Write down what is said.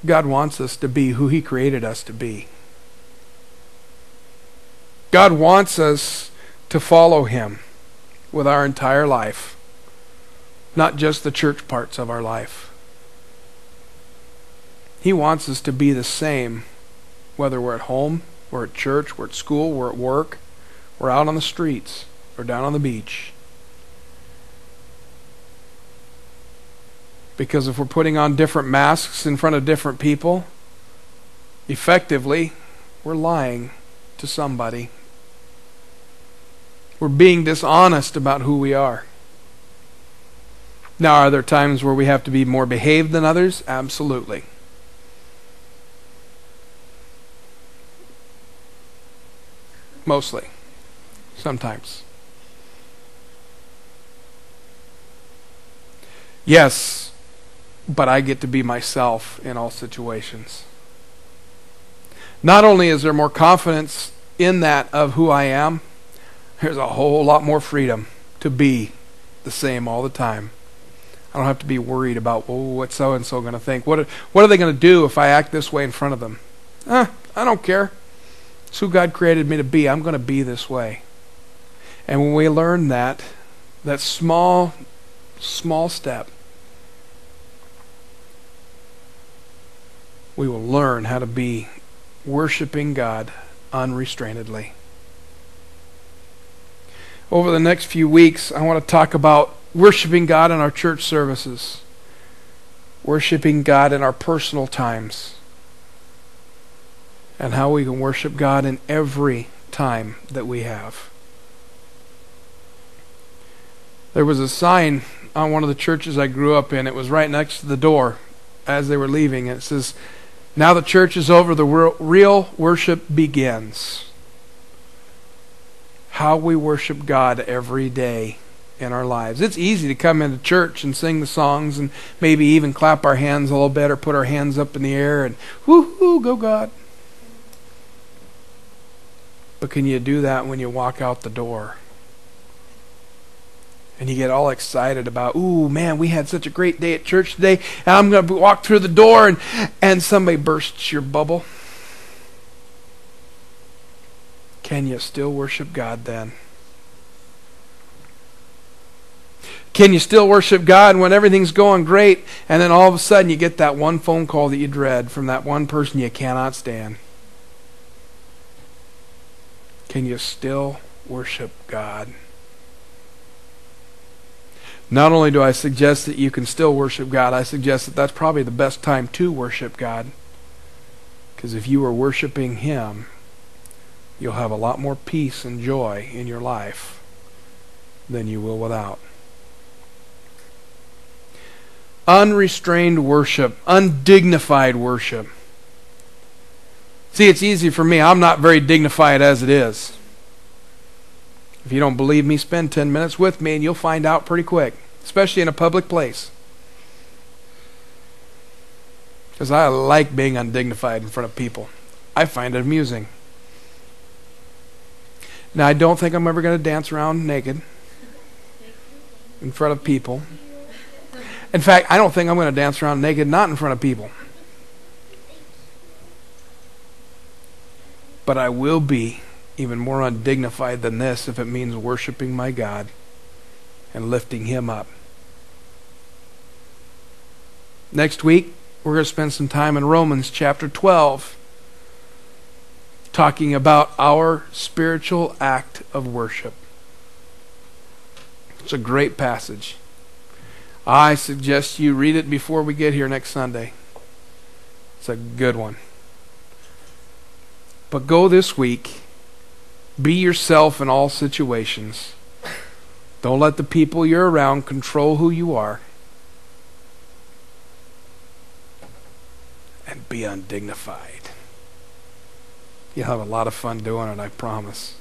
God wants us to be who He created us to be. God wants us to follow Him with our entire life, not just the church parts of our life. He wants us to be the same, whether we're at home, we're at church, we're at school, we're at work, we're out on the streets, or down on the beach. Because if we're putting on different masks in front of different people, effectively, we're lying to somebody. We're being dishonest about who we are. Now, are there times where we have to be more behaved than others? Absolutely. Mostly. Sometimes. Yes, but I get to be myself in all situations. Not only is there more confidence in that of who I am, there's a whole lot more freedom to be the same all the time. I don't have to be worried about, what's so-and-so going to think? What are they going to do if I act this way in front of them? I don't care. It's who God created me to be. I'm going to be this way. And when we learn that small step, we will learn how to be worshiping God unrestrainedly. Over the next few weeks, I want to talk about worshiping God in our church services, worshiping God in our personal times, and how we can worship God in every time that we have. There was a sign on one of the churches I grew up in. It was right next to the door as they were leaving. It says, "Now the church is over, the real worship begins." How we worship God every day in our lives. It's easy to come into church and sing the songs and maybe even clap our hands a little bit or put our hands up in the air and woo-hoo, go God. But can you do that when you walk out the door? And you get all excited about, ooh, man, we had such a great day at church today, and I'm going to walk through the door and somebody bursts your bubble. Can you still worship God then? Can you still worship God when everything's going great, and then all of a sudden you get that one phone call that you dread from that one person you cannot stand? Can you still worship God? Not only do I suggest that you can still worship God, I suggest that that's probably the best time to worship God. Because if you are worshiping Him, you'll have a lot more peace and joy in your life than you will without. Unrestrained worship, undignified worship. See, it's easy for me. I'm not very dignified as it is. If you don't believe me, spend 10 minutes with me and you'll find out pretty quick, especially in a public place. Because I like being undignified in front of people. I find it amusing. Now, I don't think I'm ever going to dance around naked in front of people. In fact, I don't think I'm going to dance around naked not in front of people. But I will be even more undignified than this if it means worshiping my God and lifting Him up. Next week, we're going to spend some time in Romans chapter 12 talking about our spiritual act of worship. It's a great passage. I suggest you read it before we get here next Sunday. It's a good one. But go this week. Be yourself in all situations. Don't let the people you're around control who you are. And be undignified. You'll have a lot of fun doing it, I promise.